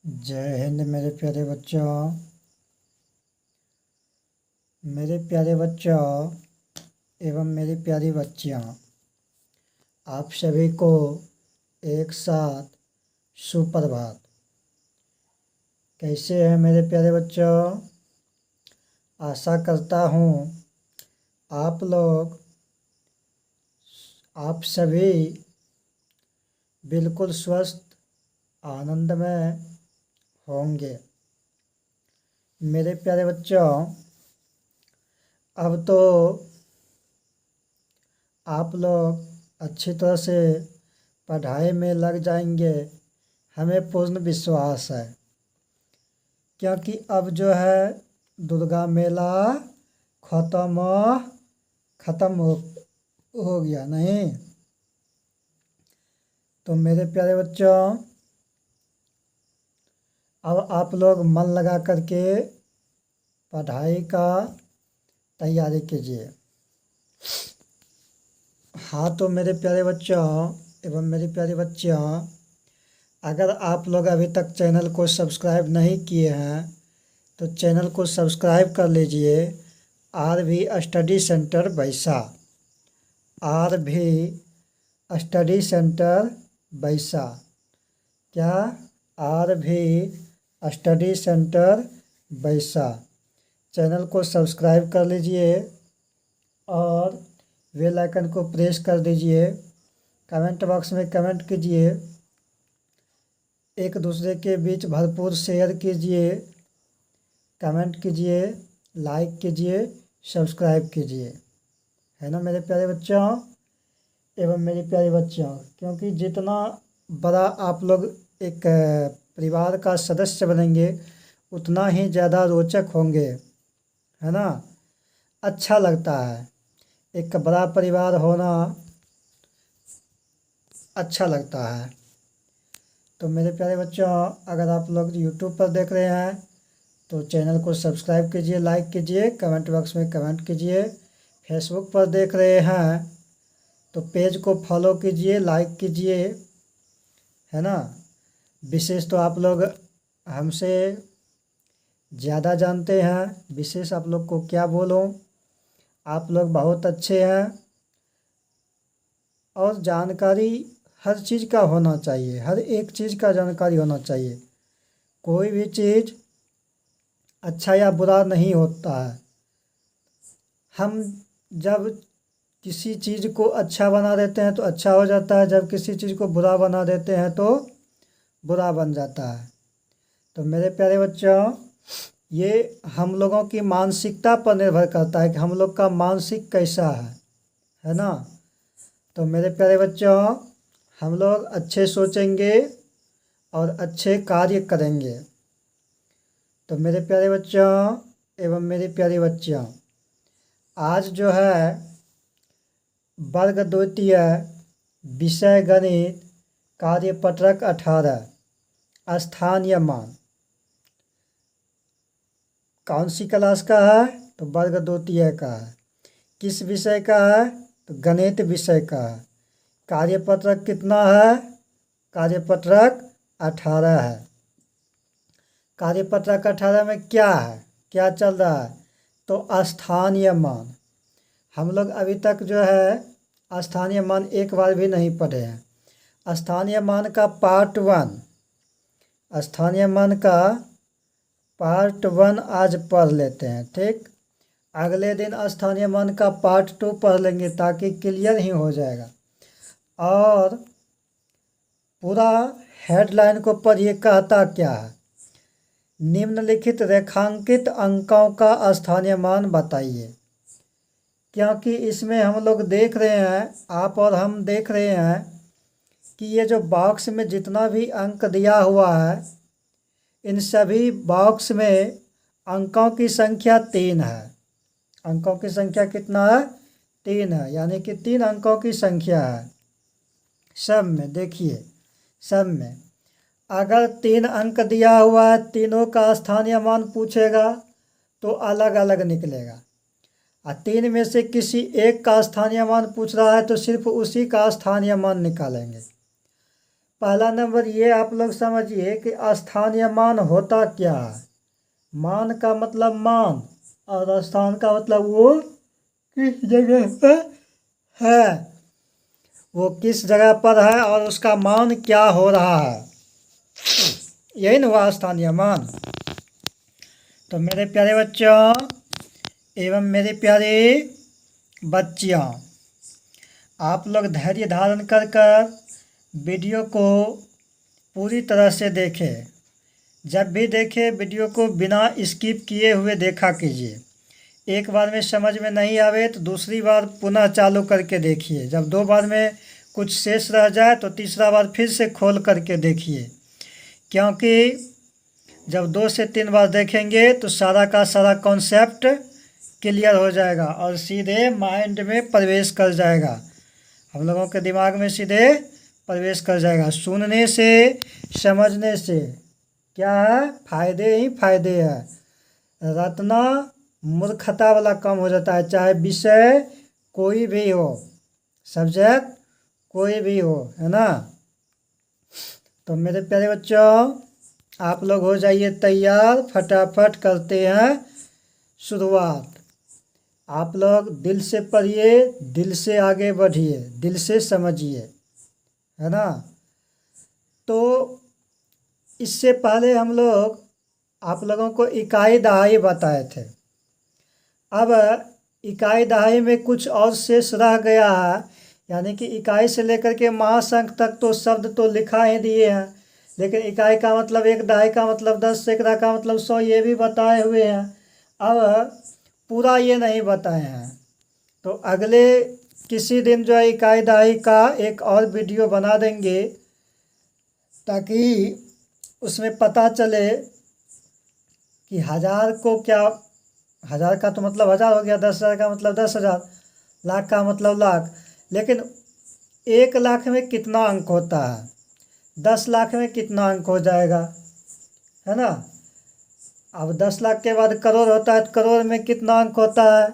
जय हिंद मेरे प्यारे बच्चों। मेरे प्यारे बच्चों एवं मेरी प्यारी बच्चियाँ, आप सभी को एक साथ सुप्रभात। कैसे हैं मेरे प्यारे बच्चों? आशा करता हूँ आप सभी बिल्कुल स्वस्थ आनंदमय होंगे। मेरे प्यारे बच्चों, अब तो आप लोग अच्छी तरह से पढ़ाई में लग जाएंगे, हमें पूर्ण विश्वास है। क्योंकि अब जो है दुर्गा मेला ख़त्म ख़त्म हो गया नहीं। तो मेरे प्यारे बच्चों, अब आप लोग मन लगा करके पढ़ाई का तैयारी कीजिए। हाँ, तो मेरे प्यारे बच्चों एवं मेरी प्यारी बच्चियाँ, अगर आप लोग अभी तक चैनल को सब्सक्राइब नहीं किए हैं तो चैनल को सब्सक्राइब कर लीजिए। आर भी स्टडी सेंटर बैसा, आर भी स्टडी सेंटर बैसा, क्या? आर भी स्टडी सेंटर बैसा। चैनल को सब्सक्राइब कर लीजिए और बेल आइकन को प्रेस कर दीजिए। कमेंट बॉक्स में कमेंट कीजिए, एक दूसरे के बीच भरपूर शेयर कीजिए, कमेंट कीजिए, लाइक कीजिए, सब्सक्राइब कीजिए। है ना मेरे प्यारे बच्चों एवं मेरी प्यारी बच्चियों? क्योंकि जितना बड़ा आप लोग एक परिवार का सदस्य बनेंगे उतना ही ज़्यादा रोचक होंगे, है ना। अच्छा लगता है, एक बड़ा परिवार होना अच्छा लगता है। तो मेरे प्यारे बच्चों, अगर आप लोग यूट्यूब पर देख रहे हैं तो चैनल को सब्सक्राइब कीजिए, लाइक कीजिए, कमेंट बॉक्स में कमेंट कीजिए। फेसबुक पर देख रहे हैं तो पेज को फॉलो कीजिए, लाइक कीजिए, है ना। विशेष तो आप लोग हमसे ज़्यादा जानते हैं, विशेष आप लोग को क्या बोलूं, आप लोग बहुत अच्छे हैं। और जानकारी हर चीज़ का होना चाहिए, हर एक चीज़ का जानकारी होना चाहिए। कोई भी चीज़ अच्छा या बुरा नहीं होता है। हम जब किसी चीज़ को अच्छा बना देते हैं तो अच्छा हो जाता है, जब किसी चीज़ को बुरा बना देते हैं तो बुरा बन जाता है। तो मेरे प्यारे बच्चों, ये हम लोगों की मानसिकता पर निर्भर करता है कि हम लोग का मानसिक कैसा है ना। तो मेरे प्यारे बच्चों, हम लोग अच्छे सोचेंगे और अच्छे कार्य करेंगे। तो मेरे प्यारे बच्चों एवं मेरी प्यारी बच्चियाँ, आज जो है वर्ग द्वितीय विषय गणित कार्यपत्रक 18 स्थानीय मान कौन सी क्लास का है? तो वर्ग द्वितीय का है। किस विषय का है? तो गणित विषय का है। कार्यपत्रक कितना है? कार्यपत्रक 18 है। कार्यपत्रक 18 में क्या है, क्या चल रहा है? तो स्थानीय मान। हम लोग अभी तक जो है स्थानीय मान एक बार भी नहीं पढ़े हैं। स्थानीय मान का पार्ट 1, स्थानीय मान का पार्ट 1 आज पढ़ लेते हैं, ठीक। अगले दिन स्थानीय मान का पार्ट 2 पढ़ लेंगे ताकि क्लियर ही हो जाएगा। और पूरा हेडलाइन को पढ़िए, कहता क्या है? निम्नलिखित रेखांकित अंकों का स्थानीय मान बताइए। क्योंकि इसमें हम लोग देख रहे हैं, आप और हम देख रहे हैं कि ये जो बॉक्स में जितना भी अंक दिया हुआ है, इन सभी बॉक्स में अंकों की संख्या 3 है। अंकों की संख्या कितना है? 3 है, यानी कि 3 अंकों की संख्या है सब में। देखिए, सब में अगर 3 अंक दिया हुआ है, तीनों का स्थानीय मान पूछेगा तो अलग अलग निकलेगा। और 3 में से किसी एक का स्थानीय मान पूछ रहा है तो सिर्फ उसी का स्थानीय मान निकालेंगे। पहला नंबर ये आप लोग समझिए कि स्थानीय मान होता क्या है। मान का मतलब मान, और स्थान का मतलब वो किस जगह पर है, वो किस जगह पर है और उसका मान क्या हो रहा है, यही ना हुआ स्थानीय मान। तो मेरे प्यारे बच्चों एवं मेरी प्यारी बच्चियाँ, आप लोग धैर्य धारण कर कर वीडियो को पूरी तरह से देखें। जब भी देखें वीडियो को बिना स्किप किए हुए देखा कीजिए। एक बार में समझ में नहीं आवे तो दूसरी बार पुनः चालू करके देखिए। जब 2 बार में कुछ शेष रह जाए तो तीसरा बार फिर से खोल करके देखिए, क्योंकि जब 2 से 3 बार देखेंगे तो सारा का सारा कॉन्सेप्ट क्लियर हो जाएगा और सीधे माइंड में प्रवेश कर जाएगा, हम लोगों के दिमाग में सीधे प्रवेश कर जाएगा। सुनने से समझने से क्या है, फायदे ही फायदे हैं। रटना मूर्खता वाला काम हो जाता है, चाहे विषय कोई भी हो, सब्जेक्ट कोई भी हो, है ना। तो मेरे प्यारे बच्चों आप लोग हो जाइए तैयार, फटाफट करते हैं शुरुआत। आप लोग दिल से पढ़िए, दिल से आगे बढ़िए, दिल से समझिए, है ना। तो इससे पहले हम लोग आप लोगों को इकाई दहाई बताए थे। अब इकाई दहाई में कुछ और शेष रह गया है, यानी कि इकाई से लेकर के महासंख्य तक तो शब्द तो लिखा ही दिए हैं, लेकिन इकाई का मतलब 1, दहाई का मतलब 10, सैकड़ा का मतलब 100, ये भी बताए हुए हैं। अब पूरा ये नहीं बताए हैं, तो अगले किसी दिन जो है इकाई दहाई का एक और वीडियो बना देंगे, ताकि उसमें पता चले कि 1000 को क्या, 1000 का तो मतलब 1000 हो गया, 10,000 का मतलब 10,000, लाख का मतलब लाख, लेकिन 1 लाख में कितना अंक होता है, 10 लाख में कितना अंक हो जाएगा, है ना। अब 10 लाख के बाद करोड़ होता है तो करोड़ में कितना अंक होता है,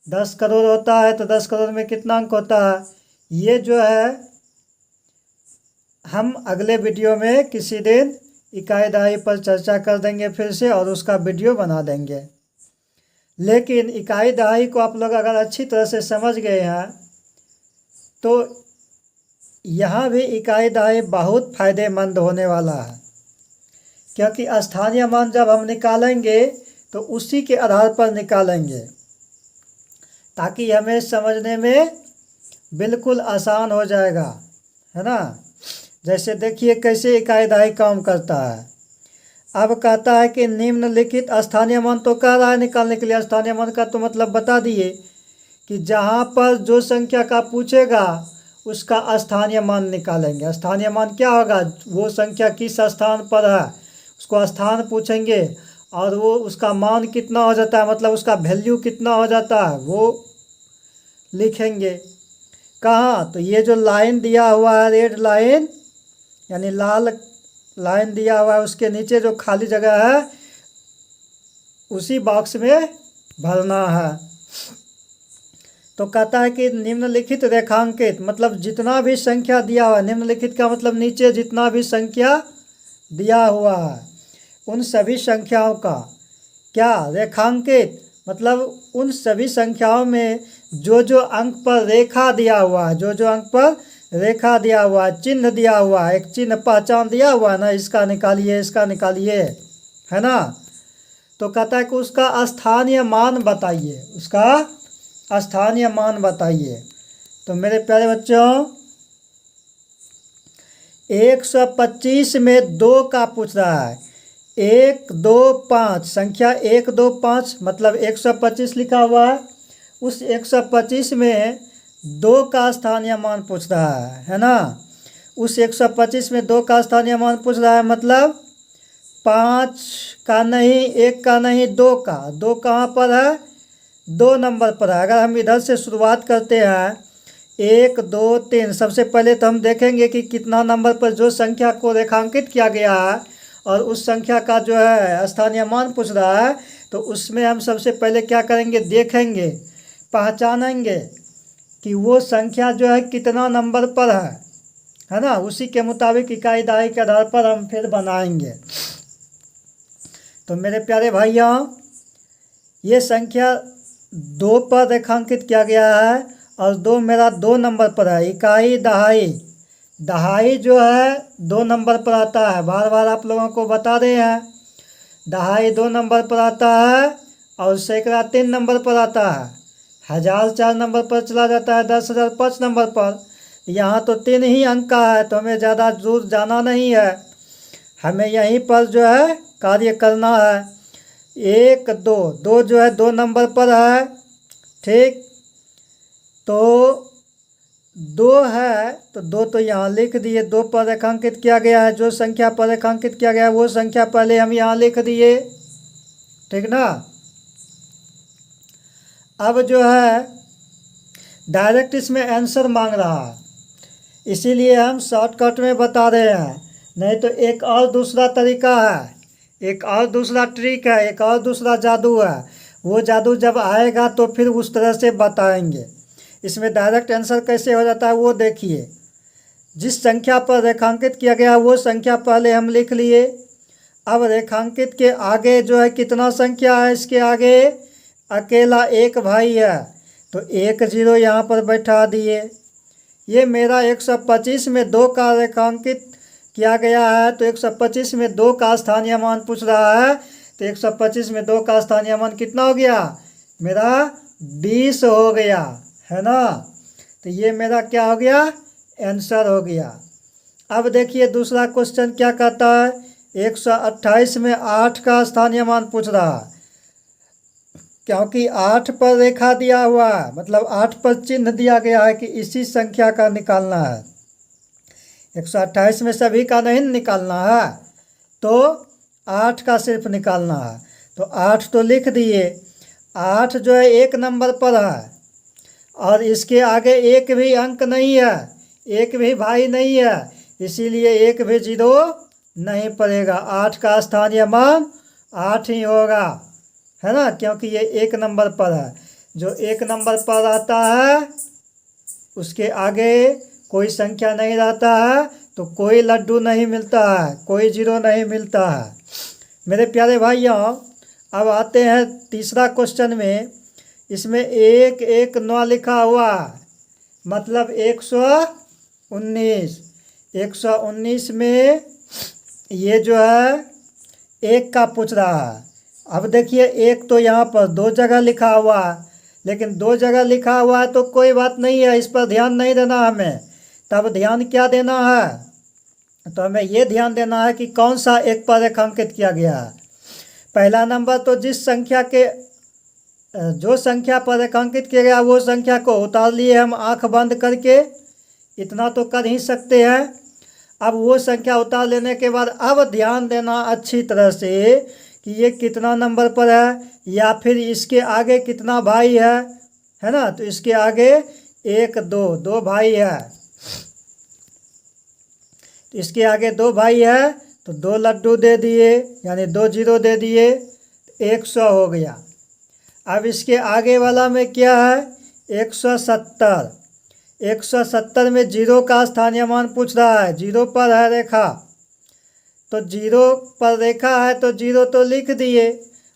10 करोड़ होता है तो 10 करोड़ में कितना अंक होता है। ये जो है हम अगले वीडियो में किसी दिन इकाई दहाई पर चर्चा कर देंगे फिर से, और उसका वीडियो बना देंगे। लेकिन इकाई दहाई को आप लोग अगर अच्छी तरह से समझ गए हैं तो यहाँ भी इकाई दहाई बहुत फायदेमंद होने वाला है, क्योंकि स्थानीय मान जब हम निकालेंगे तो उसी के आधार पर निकालेंगे, ताकि हमें समझने में बिल्कुल आसान हो जाएगा, है ना। जैसे देखिए कैसे इकाई दहाई काम करता है। अब कहता है कि निम्नलिखित स्थानीय मान, तो कह रहा है निकालने के लिए। स्थानीय मान का तो मतलब बता दिए कि जहाँ पर जो संख्या का पूछेगा उसका स्थानीय मान निकालेंगे। स्थानीय मान क्या होगा, वो संख्या किस स्थान पर है उसको स्थान पूछेंगे, और वो उसका मान कितना हो जाता है, मतलब उसका वैल्यू कितना हो जाता है वो लिखेंगे। कहाँ, तो ये जो लाइन दिया हुआ है, रेड लाइन यानी लाल लाइन दिया हुआ है, उसके नीचे जो खाली जगह है उसी बॉक्स में भरना है। तो कहता है कि निम्नलिखित रेखांकित, मतलब जितना भी संख्या दिया हुआ है, निम्नलिखित का मतलब नीचे जितना भी संख्या दिया हुआ है उन सभी संख्याओं का क्या, रेखांकित, मतलब उन सभी संख्याओं में जो जो अंक पर रेखा दिया हुआ है, जो जो अंक पर रेखा दिया हुआ है, चिन्ह दिया हुआ है, एक चिन्ह पहचान दिया हुआ है ना, इसका निकालिए, इसका निकालिए, है ना। तो कहता है कि उसका स्थानीय मान बताइए, उसका स्थानीय मान बताइए। तो मेरे प्यारे बच्चों 125 में 2 का पूछ रहा है। 1 2 5 संख्या 1 2 5 मतलब 125 लिखा हुआ है, उस 125 में 2 का स्थानीय मान पूछ रहा है ना। उस 125 में 2 का स्थानीय मान पूछ रहा है, मतलब 5 का नहीं, 1 का नहीं, 2 का। 2 कहाँ पर है, 2 नंबर पर है। अगर हम इधर से शुरुआत करते हैं 1 2 3, सबसे पहले तो हम देखेंगे कि कितना नंबर पर जो संख्या को रेखांकित किया गया है और उस संख्या का जो है स्थानीय मान पूछ रहा है, तो उसमें हम सबसे पहले क्या करेंगे, देखेंगे, पहचानेंगे कि वो संख्या जो है कितना नंबर पर है ना, उसी के मुताबिक इकाई दहाई के आधार पर हम फिर बनाएंगे। तो मेरे प्यारे भाइयों, ये संख्या 2 पर रेखांकित किया गया है और 2 मेरा 2 नंबर पर है। इकाई दहाई, दहाई जो है 2 नंबर पर आता है, बार बार आप लोगों को बता रहे हैं। दहाई 2 नंबर पर आता है और सैकड़ा 3 नंबर पर आता है। 1000 4 नंबर पर चला जाता है, 10,000 5 नंबर पर। यहाँ तो 3 ही अंक का है, तो हमें ज़्यादा दूर जाना नहीं है, हमें यहीं पर जो है कार्य करना है। 1 2 2 जो है 2 नंबर पर है, ठीक। तो 2 है तो 2 तो यहाँ लिख दिए, 2 पर रेखांकित किया गया है। जो संख्या पर रेखांकित किया गया है वो संख्या पहले हम यहाँ लिख दिए, ठीक ना। अब जो है डायरेक्ट इसमें आंसर मांग रहा है, इसीलिए हम शॉर्टकट में बता रहे हैं। नहीं तो एक और दूसरा तरीका है, एक और दूसरा ट्रिक है, एक और दूसरा जादू है। वो जादू जब आएगा तो फिर उस तरह से बताएंगे। इसमें डायरेक्ट आंसर कैसे हो जाता है वो देखिए। जिस संख्या पर रेखांकित किया गया वो संख्या पहले हम लिख लिए। अब रेखांकित के आगे जो है कितना संख्या है, इसके आगे अकेला एक भाई है, तो 1 0 यहाँ पर बैठा दिए। ये मेरा 125 में 2 का रेखांकित किया गया है, तो 125 में 2 का स्थानीय मान पूछ रहा है। तो 125 में 2 का स्थानीय मान कितना हो गया, मेरा 20 हो गया, है ना। तो ये मेरा क्या हो गया, आंसर हो गया। अब देखिए दूसरा क्वेश्चन क्या कहता है, 128 में 8 का स्थानीय मान पूछ रहा है। क्योंकि 8 पर रेखा दिया हुआ है, मतलब 8 पर चिन्ह दिया गया है कि इसी संख्या का निकालना है। 128 में सभी का नहीं निकालना है, तो 8 का सिर्फ निकालना है। तो 8 तो लिख दिए। 8 जो है 1 नंबर पर है और इसके आगे एक भी अंक नहीं है, एक भी भाई नहीं है, इसीलिए एक भी 0 नहीं पड़ेगा। 8 का स्थानीय मान 8 ही होगा, है ना, क्योंकि ये 1 नंबर पर है। जो 1 नंबर पर आता है उसके आगे कोई संख्या नहीं रहता है, तो कोई लड्डू नहीं मिलता है, कोई 0 नहीं मिलता है। मेरे प्यारे भाइयों, अब आते हैं तीसरा क्वेश्चन में। इसमें 1 1 9 लिखा हुआ है, मतलब 119। 119 में ये जो है 1 का पूछ रहा है। अब देखिए 1 तो यहाँ पर 2 जगह लिखा हुआ है, लेकिन 2 जगह लिखा हुआ है तो कोई बात नहीं है, इस पर ध्यान नहीं देना हमें। तब ध्यान क्या देना है, तो हमें ये ध्यान देना है कि कौन सा 1 पर रेखांकित किया गया है। पहला नंबर तो जिस संख्या के जो संख्या पर रेखांकित किया गया वो संख्या को उतार लिए हम आंख बंद करके, इतना तो कर ही सकते हैं। अब वो संख्या उतार लेने के बाद अब ध्यान देना अच्छी तरह से कि ये कितना नंबर पर है, या फिर इसके आगे कितना भाई है ना। तो इसके आगे 1 2 2 भाई है, तो इसके आगे 2 भाई है, तो 2 लड्डू दे दिए, यानी 2 0 दे दिए, 100 हो गया। अब इसके आगे वाला में क्या है, 170। 170 में 0 का स्थानीय मान पूछ रहा है, 0 पर है रेखा, तो 0 पर रेखा है तो 0 तो लिख दिए।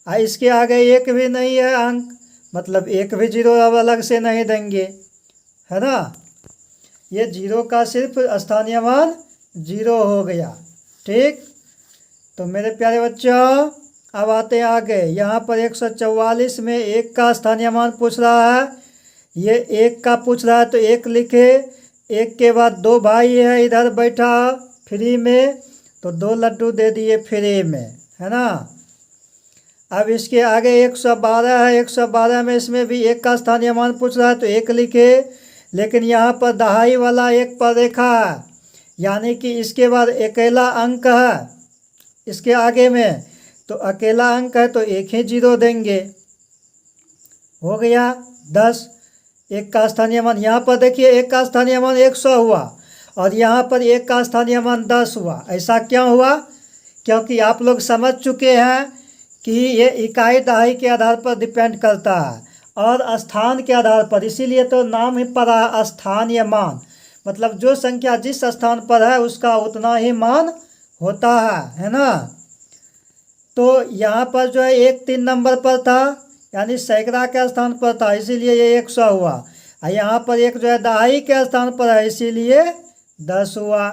इसके आगे 1 भी नहीं है अंक, मतलब 1 भी 0 अब अलग से नहीं देंगे, है ना। ये 0 का सिर्फ स्थानीय मान 0 हो गया, ठीक। तो मेरे प्यारे बच्चों, अब आते हैं आगे। यहाँ पर 144 में 1 का स्थानीय मान पूछ रहा है। ये 1 का पूछ रहा है तो 1 लिखे, 1 के बाद 2 भाई है इधर बैठा फ्री में, तो 2 लड्डू दे दिए फ्री में, है ना। अब इसके आगे 112 है, 112 में इसमें भी 1 का स्थानीय मान पूछ रहा है तो 1 लिखे, लेकिन यहाँ पर दहाई वाला 1 पर रेखा है, यानी कि इसके बाद अकेला अंक है इसके आगे में, तो अकेला अंक है तो 1 ही 0 देंगे, हो गया 10। 1 का स्थानीय मान यहाँ पर देखिए 1 का स्थानीय मान 100 हुआ और यहाँ पर 1 का स्थानीय मान 10 हुआ। ऐसा क्यों हुआ, क्योंकि आप लोग समझ चुके हैं कि ये इकाई दहाई के आधार पर डिपेंड करता है और स्थान के आधार पर, इसीलिए तो नाम ही पड़ा स्थानीय मान, मतलब जो संख्या जिस स्थान पर है उसका उतना ही मान होता है ना। तो यहाँ पर जो है 1 3 नंबर पर था, यानी सैकड़ा के स्थान पर था, इसीलिए ये 100 हुआ। और यहाँ पर एक जो है दहाई के स्थान पर है, इसीलिए 10 हुआ।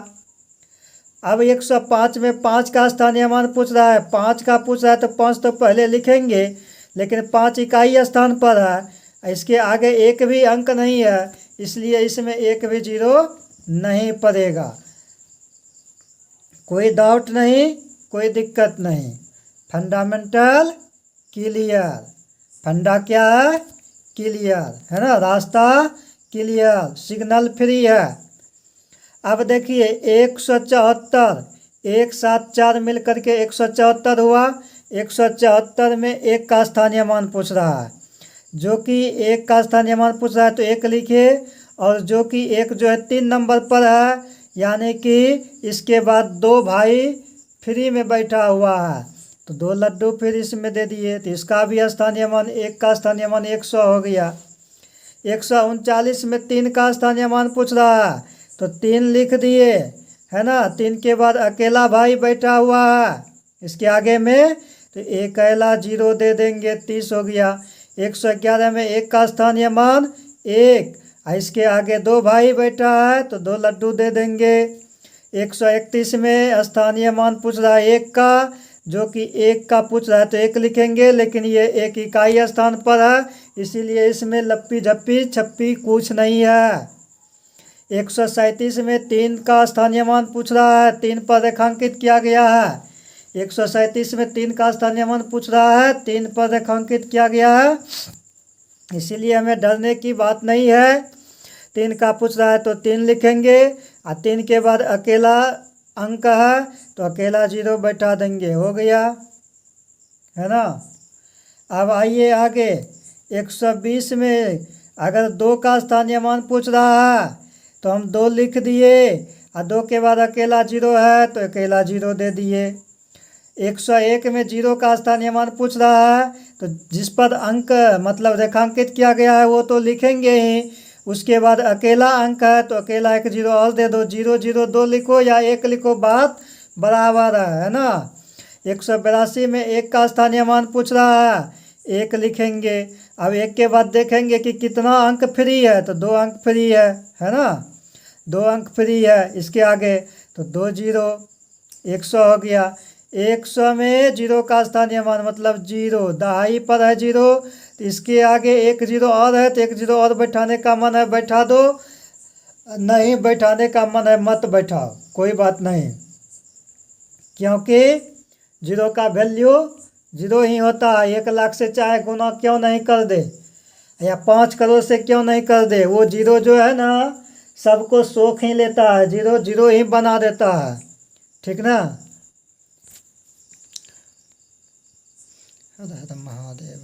अब 105 में 5 का स्थानीय मान पूछ रहा है, 5 का पूछ रहा है तो 5 तो पहले लिखेंगे, लेकिन 5 इकाई स्थान पर है, इसके आगे एक भी अंक नहीं है, इसलिए इसमें एक भी जीरो नहीं पड़ेगा। कोई डाउट नहीं, कोई दिक्कत नहीं। फंडामेंटल क्लियर, फंडा क्या है? क्लियर है ना, रास्ता क्लियर, सिग्नल फ्री है। अब देखिए 174, 1 7 4 मिल करके 174 हुआ। 174 में 1 का स्थानीय मान पूछ रहा है, जो कि 1 का स्थानीय मान पूछ रहा है तो 1 लिखिए, और जो कि 1 जो है 3 नंबर पर है, यानी कि इसके बाद 2 भाई फ्री में बैठा हुआ है, तो 2 लड्डू फिर इसमें दे दिए, तो इसका भी स्थानीय मान 1 का स्थानीय मान 100 हो गया। 139 में 3 का स्थानीय मान पूछ रहा है, तो 3 लिख दिए, है ना। 3 के बाद अकेला भाई बैठा हुआ है इसके आगे में, तो एक अकेला 0 दे देंगे, 30 हो गया। 111 में 1 का स्थानीय मान 1, इसके आगे 2 भाई बैठा है तो 2 लड्डू दे देंगे। 131 में स्थानीय मान पूछ रहा है 1 का, जो कि 1 का पूछ रहा है तो 1 लिखेंगे, लेकिन ये 1 इकाई स्थान पर है, इसीलिए इसमें लप्पी झप्पी छप्पी कुछ नहीं है। 137 में 3 का स्थानीय मान पूछ रहा है, 3 पर रेखांकित किया गया है। 137 में 3 का स्थानीय मान पूछ रहा है, 3 पर रेखांकित किया गया है, इसीलिए हमें डरने की बात नहीं है। 3 का पूछ रहा है तो 3 लिखेंगे, और 3 के बाद अकेला अंक है तो अकेला 0 बैठा देंगे, हो गया, है ना। अब आइए आगे 120 में अगर 2 का स्थानीय मान पूछ रहा है तो हम 2 लिख दिए, और 2 के बाद अकेला 0 है तो अकेला 0 दे दिए। 101 में 0 का स्थानीय मान पूछ रहा है, तो जिस पर अंक मतलब रेखांकित किया गया है वो तो लिखेंगे ही, उसके बाद अकेला अंक है तो अकेला 1 0 और दे दो, 0 0 2 लिखो या 1 लिखो, बात बराबर है ना। 182 में 1 का स्थानीय मान पूछ रहा है, 1 लिखेंगे। अब 1 के बाद देखेंगे कि कितना अंक फ्री है, तो 2 अंक फ्री है ना, 2 अंक फ्री है, इसके आगे तो 2 0, 100 हो गया। 100 में 0 का स्थानीय मान मतलब 0, दहाई पर है 0, तो इसके आगे 1 0 और है, तो 1 0 और बैठाने का मन है बैठा दो, नहीं बैठाने का मन है मत बैठाओ, कोई बात नहीं, क्योंकि 0 का वैल्यू 0 ही होता है। 1 लाख से चाहे गुना क्यों नहीं कर दे, या 5 करोड़ से क्यों नहीं कर दे, वो 0 जो है ना सबको शौक ही लेता है, 0 0 ही बना देता है, ठीक ना। महादेव।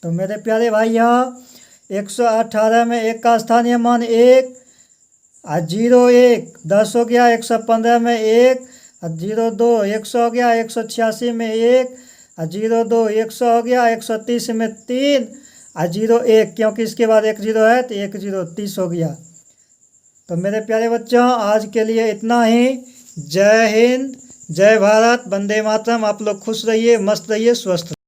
तो मेरे प्यारे भाई यहाँ 118 में 1 का स्थानीय मान 1, और 0 1 10 हो गया। 115 में 1, और 0 2 100 हो गया। 186 में 1, और 0 2 100 हो गया। 130 में 3, और 0 1, क्योंकि इसके बाद 1 0 है तो 1 0 30 हो गया। तो मेरे प्यारे बच्चों आज के लिए इतना ही। जय हिंद, जय भारत, वंदे मातरम। आप लोग खुश रहिए, मस्त रहिए, स्वस्थ रहिए।